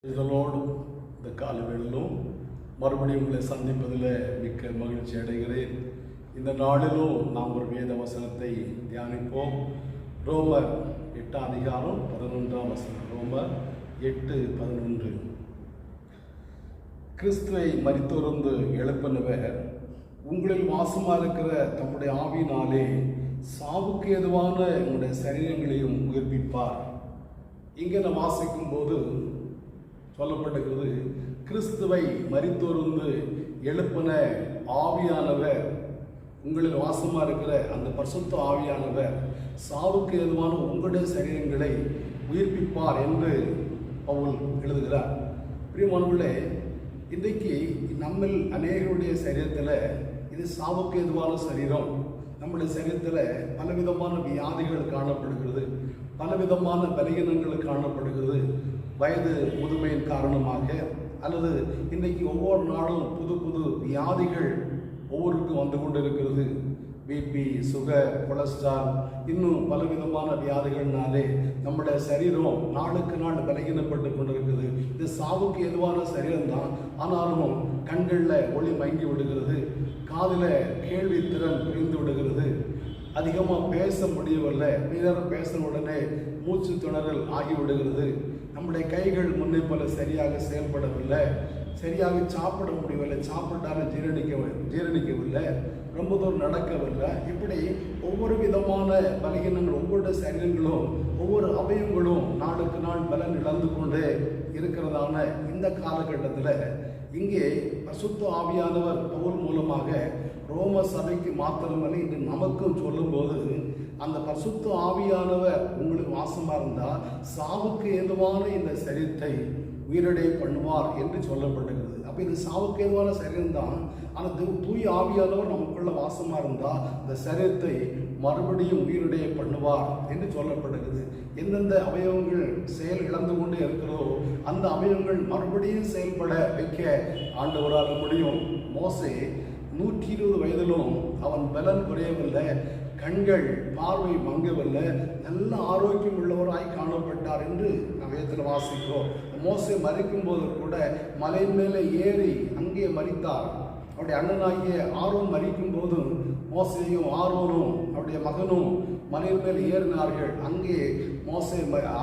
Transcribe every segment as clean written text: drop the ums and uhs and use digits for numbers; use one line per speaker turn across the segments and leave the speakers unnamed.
இதனோடு இந்த காலவேளையிலும் மறுபடியும் உங்களை சந்திப்பதில் மிக்க மகிழ்ச்சி அடைகிறேன். இந்த நாளிலும் நாம் ஒரு வேத வசனத்தை தியானிப்போம். ரோமர் 8 அதிகாரம் 11 வசனம். ரோமர் 8:11. கிறிஸ்துவை மரித்தோர்ந்து எழுப்பினவர் உங்களில் வாசமாக இருக்கிற தம்முடைய ஆவியினாலே சாவுக்கு ஏதுவான உங்களுடைய சரீரங்களையும் உயிர்ப்பிப்பார். இங்கே நான் வாசிக்கும் போது சொல்லப்பட்டிருக்கிறது, கிறிஸ்துவை மரித்தோர்ந்து எழுப்பின ஆவியானவர், உங்களில் வாசமாக இருக்கிற அந்த பரிசுத்த ஆவியானவர் சாவுக்கு ஏதுவான உங்களுடைய சரீரங்களை உயிர்ப்பிப்பார் என்று பவுல் எழுதுகிறார். பிரியமானவர்களே, இன்றைக்கு நம்மில் அநேகருடைய சரீரத்தில் இது சாவுக்கு ஏதுவான சரீரம். நம்முடைய சரீரத்தில் பலவிதமான வியாதிகள் காணப்படுகிறது, பலவிதமான பலகீனங்கள் காணப்படுகிறது. வயது முதுமையின் காரணமாக அல்லது இன்றைக்கு ஒவ்வொரு நாளும் புது புது வியாதிகள் ஒவ்வொருக்கும் வந்து கொண்டு இருக்கிறது. பிபி, சுகர், கொலஸ்ட்ரால், இன்னும் பலவிதமான வியாதிகள்னாலே நம்முடைய சரீரம் நாளுக்கு நாள் பலகீனப்பட்டு கொண்டிருக்குது. இது சாவுக்கு எதுவான சரீரம்தான். ஆனாலும் கண்களில் ஒளி மங்கி விடுகிறது, காதில் கேள்வி திறன் புரிந்து விடுகிறது, அதிகமாக பேச முடியவில்லை, நேரம் பேசின உடனே மூச்சு திணறல் ஆகிவிடுகிறது. நம்முடைய கைகள் முன்னே போல சரியாக செயல்படவில்லை, சரியாக சாப்பிட முடியவில்லை, சாப்பிட்டாலும் ஜீரணிக்கவில்லை, ரொம்ப தூரம் நடக்கவில்லை. இப்படி ஒவ்வொரு விதமான பலகீனங்கள், ஒவ்வொரு சரீரங்களும் ஒவ்வொரு அவயங்களும் நாளுக்கு நாள் பலன் இழந்து கொண்டே இருக்கிறதான இந்த காலகட்டத்தில் இங்கே பரிசுத்த ஆவியானவர் பவுல் மூலமாக ரோம சபைக்கு மாத்திரமல்ல இன்று நமக்கும் சொல்லும்போது, அந்த பரிசுத்த ஆவியானவர் உங்களுக்கு வாசமாக இருந்தால் சாவுக்கு ஏதுவான இந்த சரீரத்தை உயிரடை பண்ணுவார் என்று சொல்லப்பட்டிருக்கிறது. அப்போ இது சாவுக்கு ஏதுவான சரீரம்தான். ஆனால் தூய ஆவியானவர் நமக்குள்ள வாசமாக இருந்தால் இந்த சரீரத்தை மறுபடியும் உயிரடைய பண்ணுவார் என்று சொல்லப்படுகிறது. எந்தெந்த அவயவங்கள் செயல் இழந்து கொண்டே இருக்கிறதோ அந்த அவயவங்கள் மறுபடியும் செயல்பட வைக்க ஆண்டவரால் முடியும். மோசே 120 வயதிலும் அவன் பலன் குறையவில்லை, கண்கள் பார்வை மங்கவில்லை, நல்ல ஆரோக்கியம் உள்ளவராய் காணப்பட்டார் என்று நாம் வேதத்தில் வாசிக்கிறோம். மோசே மரிக்கும் போது கூட மலையின் மேலே ஏறி அங்கே மரித்தார். அவருடைய அண்ணனாகிய ஆரோன் மரிக்கும் போதும் மோசேயும் ஆரோனும் அவருடைய மகனும் மலையின் மேல் ஏறினார்கள். அங்கே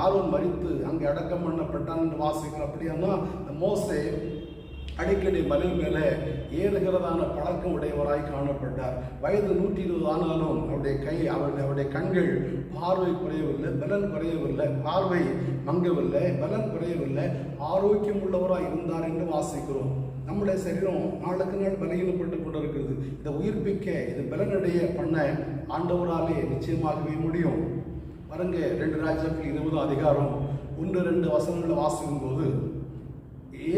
ஆரோன் மரித்து அங்கே அடக்கம் பண்ணப்பட்டான் என்று வாசிக்கிறோம். அப்படியானா மோசே அடிக்கடி மலை மேலே ஏறுகிறதான பழக்கம் உடையவராய் காணப்பட்டார். வயது 120 ஆனாலும் அவருடைய கண்கள் பார்வை குறையவில்லை, பலன் குறையவில்லை, பார்வை மங்கவில்லை, பலன் குறையவில்லை, ஆரோக்கியம் உள்ளவராய் இருந்தார் என்று வாசிக்கிறோம். நம்முடைய சரீரம் நாளுக்கு நாள் பலகீனப்பட்டு கொண்டிருக்கிறது. இதை உயிர்ப்பிக்க, இது பலனடைய பண்ண ஆண்டவராலே நிச்சயமாகவே முடியும். பாருங்க, 2 ராஜாக்கள் 20 அதிகாரம் 1-2 வசனங்களை வாசிக்கும் போது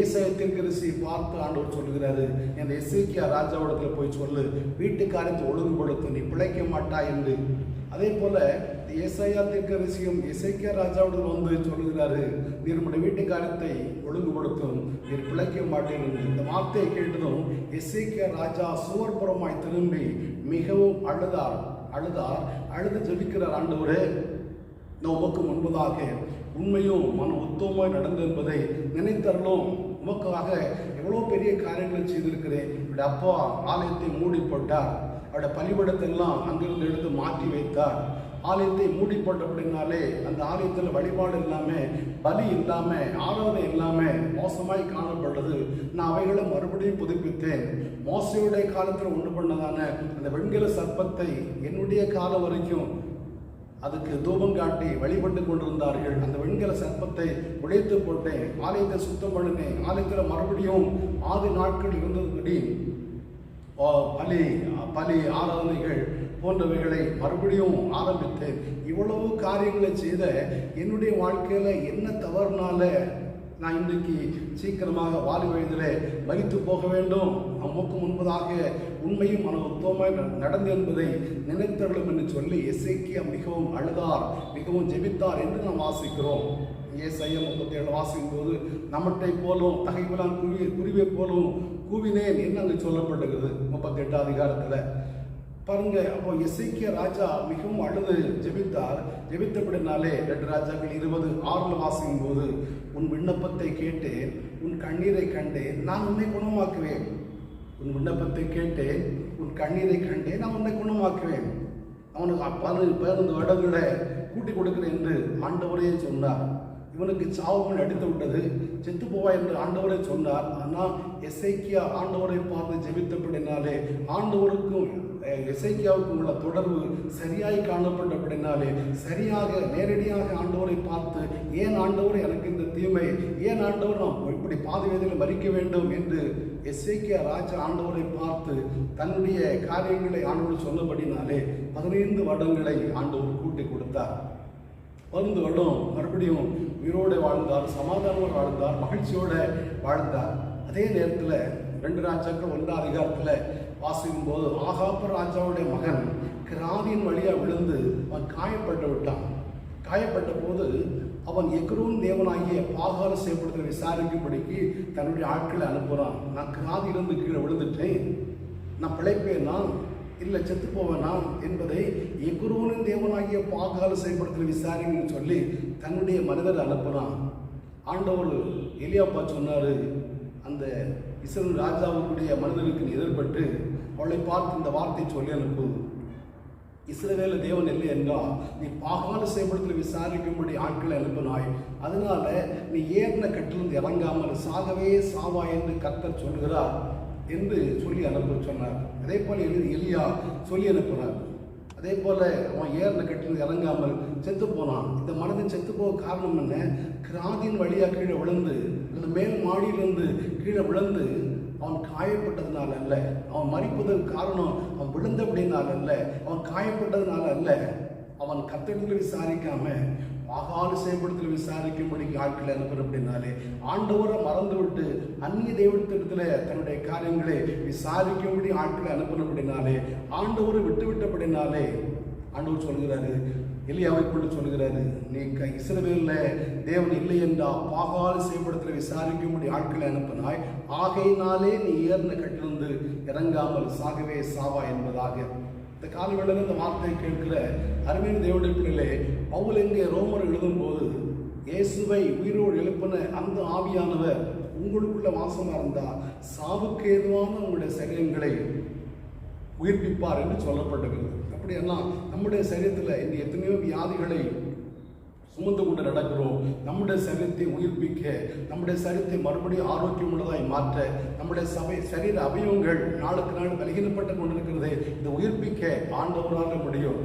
ஏசாயா தீர்க்கதரிசியை பார்த்து ஆண்டவர் சொல்லுகிறாரு, இந்த எசேக்கியா ராஜாவிடத்தில் போய் சொல்லு, வீட்டுக்காரத்தை ஒழுங்குபடுத்தும், நீ பிழைக்க மாட்டாய் என்று. அதே போல ஏசாயா தீர்க்கதரிசியும் எசேக்கியா ராஜாவிடம் வந்து சொல்லுகிறாரு, நீர் நம்முடைய வீட்டுக்காரத்தை ஒழுங்குபடுத்தும், நீர் பிழைக்க மாட்டேன் என்று. இந்த வார்த்தையை கேட்டதும் எசேக்கியா ராஜா சுவர்புறமாய் திரும்பி மிகவும் அழுது ஜெபிக்கிறார், ஆண்டவரே, நான் உமக்கு முன்பதாக உண்மையும் மன உத்தமமாய் நடந்து என்பதை நினைத்தரலும், உமக்காக எவ்வளோ பெரிய காரியங்களை செய்திருக்கிறேன். என்னுடைய அப்பா ஆலயத்தை மூடி போட்டார், அவருடைய பலிபடத்தெல்லாம் அங்கிருந்து எடுத்து மாற்றி வைத்தார். ஆலயத்தை மூடி போட்டபடினாலே அந்த ஆலயத்தில் வழிபாடு இல்லாமல், பலி இல்லாமல், ஆராதனை இல்லாமல் மோசமாய் காணப்பட்டது. நான் அவைகளை மறுபடியும் புதுப்பித்தேன். மோசையுடைய காலத்தில் உண்டு பண்ணதான அந்த வெண்கல சர்ப்பத்தை என்னுடைய காலம் வரைக்கும் அதுக்கு தூபம் காட்டி வழிபட்டு கொண்டிருந்தார்கள். அந்த வெண்கல சர்ப்பத்தை உடைத்து போட்டேன், ஆலயத்தை சுத்தம் பண்ணினேன். ஆலயத்தில் மறுபடியும் ஆதி நாட்கள் இருந்தபடி பலி ஆராதனைகள் போன்றவைகளை மறுபடியும் ஆரம்பித்தேன். இவ்வளவு காரியங்களை செய்த என்னுடைய வாழ்க்கையில் என்ன தவறுனால நான் இன்றைக்கு சீக்கிரமாக வாலி வயதிலே மரித்து போக வேண்டும்? நமக்கு முன்பதாக உண்மையும் மன உத்தமமாய் நடந்து என்பதை நினைத்தருளும் என்று சொல்லி எசேக்கியா மிகவும் அழுதார், மிகவும் ஜெபித்தார் என்று நாம் வாசிக்கிறோம். ஏசாயா 37 வாசிக்கும் போது நம்மட்டை போலும் தகைவிலான் குருவை போலும் கூவினேன் என்று அங்கு சொல்லப்படுகிறது. 38 அதிகாரத்தில் பாருங்க. அப்போ எசேக்கியா ராஜா மிகவும் அழுது ஜெபித்தார். ஜெபித்தபடினாலே 2 ராஜாக்கள் 20:6 வாசிக்கும் போது, உன் விண்ணப்பத்தை கேட்டேன், உன் கண்ணீரை கண்டேன், நான் உன்னை குணமாக்குவேன். உன் விண்ணப்பத்தை கேட்டேன், உன் கண்ணீரை கண்டேன், நான் உன்னை குணமாக்குவேன். அவனுக்கு 15 வருடங்களை கூட்டி கொடுக்கிறேன் என்று ஆண்டவரே சொன்னார். இவனுக்கு சாவுமணி அடித்து விட்டது, செத்து போவா என்று ஆண்டவரே சொன்னார். ஆனால் எசேக்கியா ஆண்டவரை பார்த்து ஜெபித்தபடினாலே ஆண்டவருக்கும் எசேக்கியாவுக்கும் உள்ள தொடர்பு சரியாய் காணப்பட்டபடினாலே சரியாக நேரடியாக ஆண்டவரை பார்த்து, ஏன் ஆண்டவர் எனக்கு இந்த தீமை, ஏன் ஆண்டவர் நாம் இப்படி பாதி வேதியில் மறிக்க வேண்டும் என்று எசேக்கியா ராஜா ஆண்டவரை பார்த்து தன்னுடைய காரியங்களை ஆண்டவர் சொன்னபடினாலே 15 வருடங்களை ஆண்டவர் கூட்டி கொடுத்தார். 15 வருடம் மறுபடியும் உயிரோடு வாழ்ந்தார், சமாதானமாக வாழ்ந்தார், மகிழ்ச்சியோடு வாழ்ந்தார். அதே நேரத்தில் 2 ராஜாக்கள் 1 அதிகாரத்தில் வாசிக்கும் போது, ஆகாப் ராஜாவுடைய மகன் கிராதியின் வழியாக விழுந்து அவன் காயப்பட்டு விட்டான். காயப்பட்ட போது அவன் எக்ரோன் தேவனாகிய பாகால செய்யப்படுத்த விசாரிக்கும்படிக்கு தன்னுடைய ஆட்களை அனுப்புகிறான். நான் கிராதியிலிருந்து கீழே விழுந்துட்டேன், நான் பிழைப்பேனா இல்லை செத்து போவேனா என்பதை எக்ரோனின் தேவனாகிய பாகால செய்யப்படுத்த விசாரிங்கன்னு சொல்லி தன்னுடைய மனிதரை அனுப்புகிறான். ஆண்டவர் எலியாப்பா சொன்னார், அந்த இஸ்ரவேல் ராஜாவுக்குடைய மனிதனுக்கு நீ எதிர்பட்டு அவளை பார்த்து இந்த வார்த்தை சொல்லி அனுப்பு, இஸ்ரவேல தேவன் இல்லை என்றால் நீ பாகால செய்யப்படுத்த விசாரிக்கும்படி ஆட்களை அனுப்பினாய், அதனால நீ ஏறின கட்டிலிருந்து இறங்காமல் சாகவே சாவா என்று கர்த்தர் சொல்கிறார் என்று சொல்லி அனுப்ப சொன்னார். அதே போல எலியா சொல்லி அனுப்புகிறார். அதே போல அவன் ஏறின கட்டிலிருந்து இறங்காமல் செத்து போனான். இந்த மனிதன் செத்து போக காரணம் என்ன? கிராதின் வழியாக கீழே விழுந்து, அந்த மேல் மாடியிலிருந்து கீழே விழுந்து அவன் காயப்பட்டதுனால அல்ல, அவன் மரிப்பதற்கு காரணம் அவன் விழுந்தபடினால அல்ல, அவன் காயப்பட்டதுனால அல்ல. அவன் கர்த்தரிடத்தில் விசாரிக்காம பாகால செய்யப்படுத்தல் விசாரிக்கும்படிக்கு ஆட்களை அனுப்புறப்படினாலே ஆண்டவரை மறந்துவிட்டு அந்நிய தெய்வத்திடத்துல தன்னுடைய காரியங்களை விசாரிக்கும்படி ஆட்களை அனுப்பினபடினாலே ஆண்டவரை விட்டுவிட்டபடினாலே ஆண்டவர் சொல்கிறாரு, எலியாவை கொண்டு சொல்கிறாரு, நீ இஸ்ரவேலில் தேவன் இல்லை என்றா பாகால செய்யப்படுத்தல விசாரிக்கும்படி ஆட்களை அனுப்பினாய், ஆகையினாலே நீ ஏறின கட்டிலிருந்து இறங்காமல் சாகவே சாவா என்பதாக. இந்த காலவேளையில் இந்த வார்த்தையை கேட்கிற அருமையான தேவனுடைய பிள்ளைகளே, பவுல் எங்கே ரோமர் எழுதும்போது இயேசுவை உயிரோடு எழுப்பின அந்த ஆவியானவர் உங்களுக்குள்ள வாசமா இருந்தா சாவுக்கு ஏதுவான உங்களுடைய சரீரங்களை உயிர்ப்பிப்பார் என்று சொல்லப்பட்டிருக்கிறது. அப்படியெல்லாம் நம்முடைய சரீரத்தில் இந்த எத்தனையோ வியாதிகளை சுமந்து கொண்டு நடக்கிறோம். நம்முடைய சரீரத்தை உயிர்ப்பிக்க, நம்முடைய சரீரத்தை மறுபடியும் ஆரோக்கியம் உள்ளதாய் மாற்ற, நம்முடைய சரீர அவயவங்கள் நாளுக்கு நாள் பலகீனப்பட்டு கொண்டிருக்கிறது, இதை உயிர்ப்பிக்க ஆண்டவரால் முடியும்.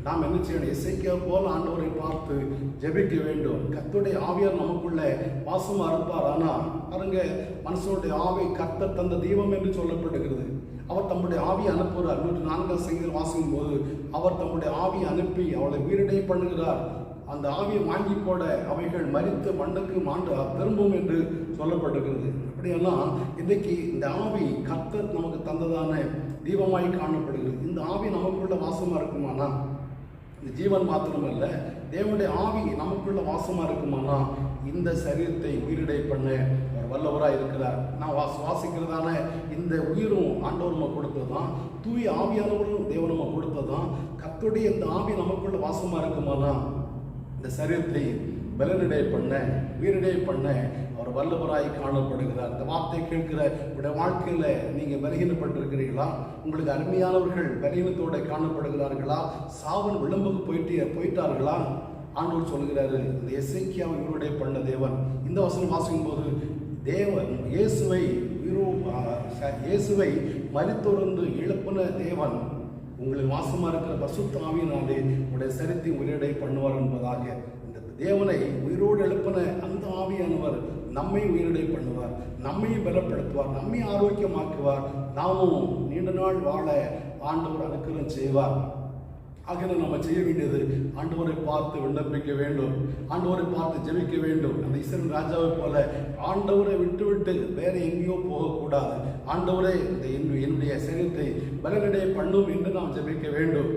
நாம் என்ன செய்யணும்? எசேக்கியா போல ஆண்டவரை பார்த்து ஜெபிக்க வேண்டும். கர்த்தருடைய ஆவியார் நமக்குள்ள வாசமா இருப்பார். ஆனால் பாருங்க, மனுஷனுடைய ஆவி கர்த்தர் தந்த தெய்வம் என்று சொல்லப்படுகிறது. அவர் தம்முடைய ஆவியை அனுப்புகிறார். 104 சங்கீதம் வாசிக்கும் போது அவர் தம்முடைய ஆவியை அனுப்பி அவளை உயிரிடை பண்ணுகிறார். அந்த ஆவியை வாங்கி போட அவைகள் மரித்து மண்ணுக்கு மாண்டு திரும்பும் என்று சொல்லப்பட்டிருக்கிறது. அப்படியெல்லாம் இன்றைக்கு இந்த ஆவி கர்த்தர் நமக்கு தந்ததான தீபமாய் காணப்படுகிறது. இந்த ஆவி நமக்குள்ள வாசமா இருக்குமானா, இந்த ஜீவன் மாத்திரமல்ல, தேவனுடைய ஆவி நமக்குள்ள வாசமா இருக்குமானா இந்த சரீரத்தை உயிரிடை பண்ண அவர் வல்லவராக இருக்கிறார். நான் சுவாசிக்கிறதான இந்த உயிரும் ஆண்டவர் நம்ம கொடுத்ததுதான், தூய ஆவியானவரும் தேவன் நம்ம கொடுத்ததுதான். கர்த்தருடைய இந்த ஆவி நமக்குள்ள வாசமா இருக்குமானா இந்த சரீரத்தை பலனிடை பண்ண, உயிரிடை பண்ண அவர் வல்லவராய் காணப்படுகிறார். இந்த வார்த்தை கேட்கிற உடைய வாழ்க்கையில் நீங்கள் பலகீனப்பட்டிருக்கிறீர்களா? உங்களுக்கு அருமையானவர்கள் பலகீனத்தோடு காணப்படுகிறார்களா? சாவன் விளம்புக்கு போயிட்டார்களா? ஆண்டவர் சொல்கிறாரு, இந்த எசேக்கியாவை உயிரோடை பண்ண தேவன். இந்த வசனம் வாசிக்கும் போது தேவன் இயேசுவை மரித்தொருந்து எழுப்பின தேவன் உங்களின் வாசமா இருக்கிற பரிசுத்த ஆவியினாலே உங்களுடைய சரித்தை உயிரிடை பண்ணுவார் என்பதாக. இந்த தேவனை உயிரோடு எழுப்பின அந்த ஆவியானவர் நம்மை உயிரிடை பண்ணுவார், நம்மை பலப்படுத்துவார், நம்மை ஆரோக்கியமாக்குவார், நாமும் நீண்ட நாள் வாழ ஆண்டவர் அனுக்கிரம் செய்வார். ஆகிய நம்ம செய்ய வேண்டியது ஆண்டவரை பார்த்து விண்ணப்பிக்க வேண்டும், ஆண்டவரை பார்த்து ஜெபிக்க வேண்டும். அந்த இஸ்ரவேல் ராஜாவை போல ஆண்டவரை விட்டுவிட்டு வேற எங்கேயோ போகக்கூடாது. ஆண்டவரே என்னுடைய சரீரத்தை பலனடை பண்ணும் என்று நாம் ஜெபிக்க வேண்டும்.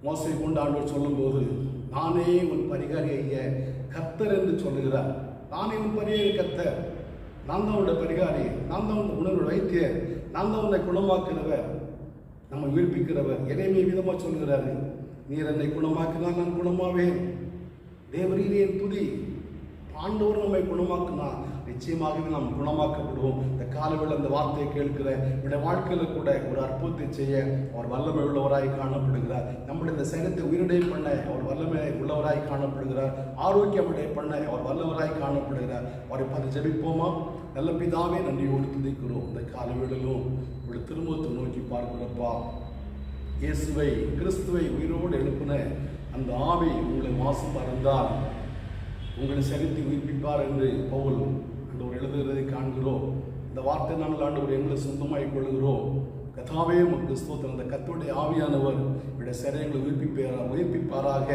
மோசை கொண்டு ஆண்டவர் சொல்லும்போது, நானே உன் பரிகாரி ஐய கர்த்தர் என்று சொல்லுகிறார். நானே உன் பரிகாரி கர்த்தர், நான் தான் உன்னுடைய பரிகாரி, நான் தான் உன் உணர்வு வைத்தியர், நான் தான் உன்னை குணமாக்குறவர். நம்ம உயிர்ப்பிக்கிறவர். எரேமியா விதமாக சொல்கிறாரு, நீர் என்னை குணமாக்கினால் நான் குணமாவேன். தேவரீரே துதி. ஆண்டவர் நம்மை குணமாக்குனா நிச்சயமாகவே நாம் குணமாக்கப்படுவோம். இந்த காலவில் அந்த வார்த்தையை கேட்கிற நம்முடைய வாழ்க்கையில் கூட ஒரு அற்புதத்தை செய்ய அவர் வல்லமை உள்ளவராய் காணப்படுகிறார். நம்முடைய இந்த சரீரத்தை உயிரிடை பண்ண அவர் வல்லமை உள்ளவராய் காணப்படுகிறார். ஆரோக்கியமடை பண்ண அவர் வல்லவராய் காணப்படுகிறார். அவரை பார்த்து ஜெபிப்போமா? நல்ல பிதாவே, நன்றியோடு துதிக்கிறோம். இந்த காலவேளையிலும் உங்களுடைய திருமுகத்தை நோக்கி பார்க்கிறப்பா, இயேசுவை கிறிஸ்துவை உயிரோடு எழுப்பின அந்த ஆவி உங்களை மாசம் பறந்தால் உங்களை சரித்து உயிர்ப்பிப்பார் என்று பவுல் ஆண்டவர் எழுதுகிறதை காண்கிறோம். இந்த வார்த்தை நாங்கள் ஆண்டவர் எங்களை சொந்தமாகிக் கொள்கிறோம். கர்த்தாவே உமக்கு ஸ்தோத்திரம். அந்த கர்த்தருடைய ஆவியானவர் இவருடைய சரீரங்களை உயிர்ப்பிப்பாராக.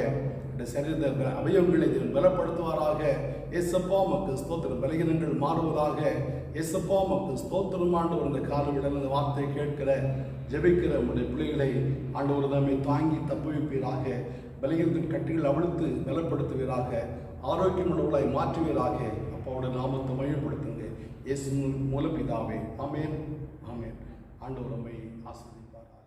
இவருடைய சரீர அவயவங்களை பலப்படுத்துவாராக. ஏசப்பா உமக்கு ஸ்தோத்திரம். பலகீனங்கள் மாறுவதாக. ஏசப்பா உமக்கு ஸ்தோத்திரம். ஆண்டவர் இந்த காலவிடல் அந்த வார்த்தையை கேட்கிற ஜெபிக்கிற உங்களுடைய பிள்ளைகளை ஆண்டவர் நம்மை தாங்கி தப்புவிப்பீராக. பலகீனத்தின் கட்டிகள் அவிழ்த்து பலப்படுத்துவீராக. ஆரோக்கியமுள்ளவர்களாய் மாற்றுவீராக. அப்பாவோட நாமத்தை மையப்படுத்துங்க. இயேசு மூலம் பிதாவே. ஆமென், ஆமென். ஆண்டவர் நம்மை ஆசீர்வதிப்பாராக.